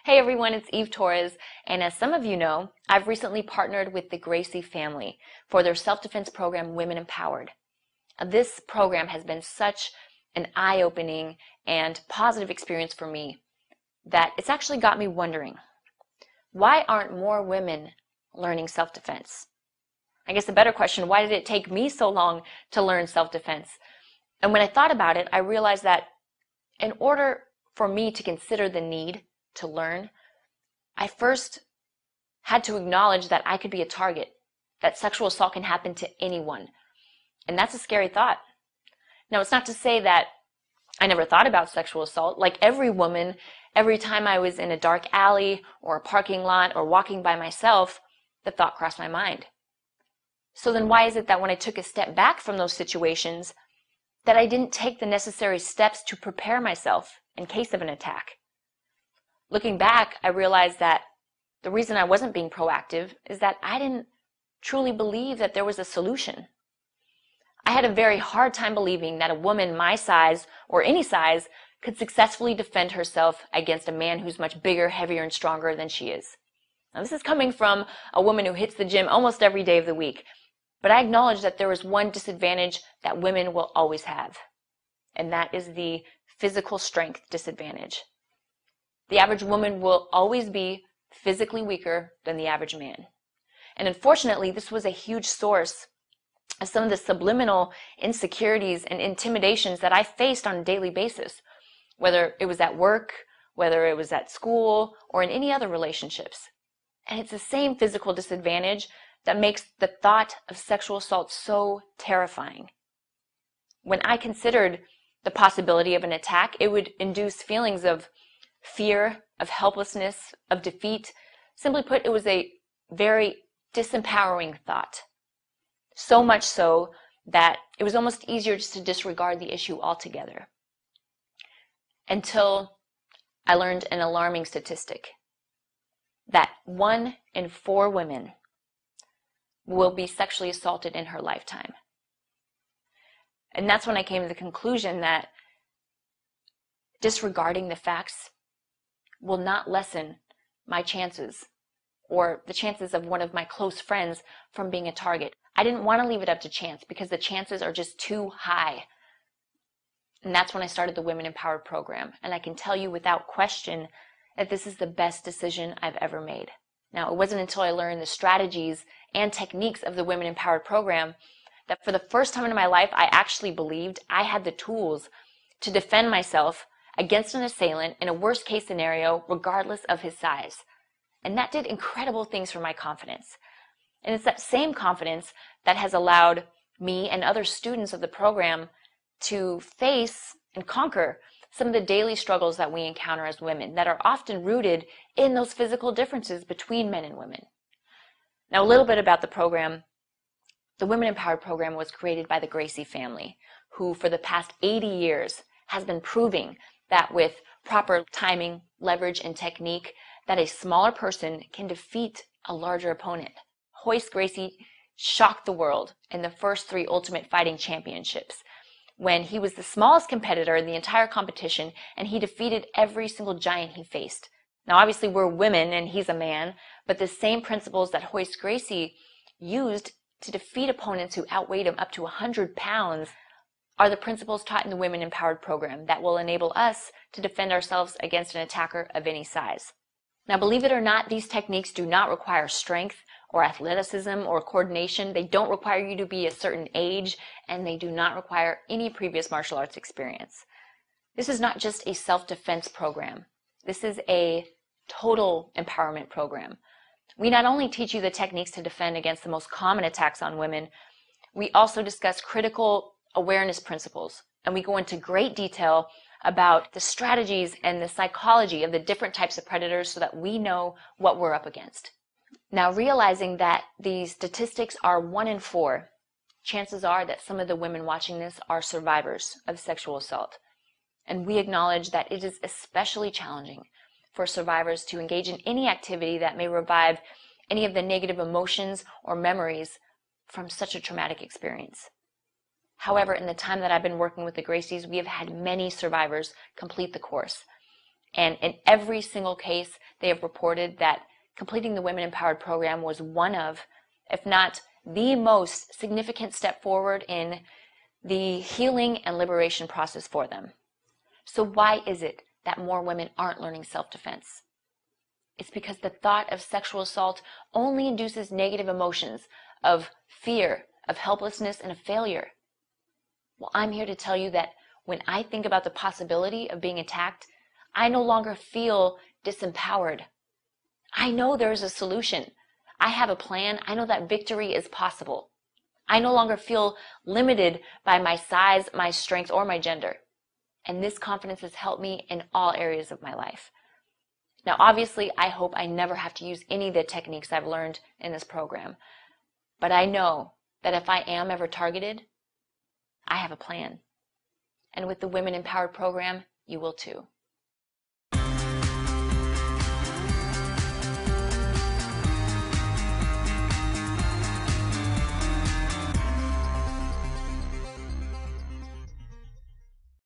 Hey everyone, it's Torres, and as some of you know, I've recently partnered with the Gracie family for their self-defense program, Women Empowered. This program has been such an eye-opening and positive experience for me that it's actually got me wondering, why aren't more women learning self-defense? I guess the better question, why did it take me so long to learn self-defense? And when I thought about it, I realized that in order for me to consider the need to learn, I first had to acknowledge that I could be a target, that sexual assault can happen to anyone. And that's a scary thought. Now, it's not to say that I never thought about sexual assault. Like every woman, every time I was in a dark alley or a parking lot or walking by myself, the thought crossed my mind. So then why is it that when I took a step back from those situations, that I didn't take the necessary steps to prepare myself in case of an attack? Looking back, I realized that the reason I wasn't being proactive is that I didn't truly believe that there was a solution. I had a very hard time believing that a woman my size or any size could successfully defend herself against a man who's much bigger, heavier, and stronger than she is. Now, this is coming from a woman who hits the gym almost every day of the week, but I acknowledge that there is one disadvantage that women will always have, and that is the physical strength disadvantage. The average woman will always be physically weaker than the average man. And unfortunately, this was a huge source of some of the subliminal insecurities and intimidations that I faced on a daily basis, whether it was at work, whether it was at school, or in any other relationships. And it's the same physical disadvantage that makes the thought of sexual assault so terrifying. When I considered the possibility of an attack, it would induce feelings of fear, of helplessness, of defeat. Simply put, it was a very disempowering thought. So much so that it was almost easier just to disregard the issue altogether. Until I learned an alarming statistic that 1 in 4 women will be sexually assaulted in her lifetime. And that's when I came to the conclusion that disregarding the facts will not lessen my chances or the chances of one of my close friends from being a target. I didn't want to leave it up to chance because the chances are just too high. And that's when I started the Women Empowered program. And I can tell you without question that this is the best decision I've ever made. Now, it wasn't until I learned the strategies and techniques of the Women Empowered program that for the first time in my life, I actually believed I had the tools to defend myself against an assailant in a worst case scenario, regardless of his size. And that did incredible things for my confidence. And it's that same confidence that has allowed me and other students of the program to face and conquer some of the daily struggles that we encounter as women that are often rooted in those physical differences between men and women. Now, a little bit about the program. The Women Empowered program was created by the Gracie family, who for the past 80 years has been proving that with proper timing, leverage, and technique, that a smaller person can defeat a larger opponent. Royce Gracie shocked the world in the first 3 Ultimate Fighting Championships when he was the smallest competitor in the entire competition and he defeated every single giant he faced. Now, obviously, we're women and he's a man, but the same principles that Royce Gracie used to defeat opponents who outweighed him up to 100 pounds are the principles taught in the Women Empowered program that will enable us to defend ourselves against an attacker of any size. Now, believe it or not, these techniques do not require strength or athleticism or coordination. They don't require you to be a certain age, and they do not require any previous martial arts experience. This is not just a self-defense program. This is a total empowerment program. We not only teach you the techniques to defend against the most common attacks on women, we also discuss critical awareness principles, and we go into great detail about the strategies and the psychology of the different types of predators so that we know what we're up against. Now, realizing that these statistics are 1 in 4, chances are that some of the women watching this are survivors of sexual assault. And we acknowledge that it is especially challenging for survivors to engage in any activity that may revive any of the negative emotions or memories from such a traumatic experience. However, in the time that I've been working with the Gracies, we have had many survivors complete the course. And in every single case, they have reported that completing the Women Empowered program was one of, if not the most significant step forward in the healing and liberation process for them. So why is it that more women aren't learning self-defense? It's because the thought of sexual assault only induces negative emotions of fear, of helplessness, and of failure. Well, I'm here to tell you that when I think about the possibility of being attacked, I no longer feel disempowered. I know there is a solution. I have a plan. I know that victory is possible. I no longer feel limited by my size, my strength, or my gender. And this confidence has helped me in all areas of my life. Now, obviously, I hope I never have to use any of the techniques I've learned in this program. But I know that if I am ever targeted, I have a plan. And with the Women Empowered program, you will too.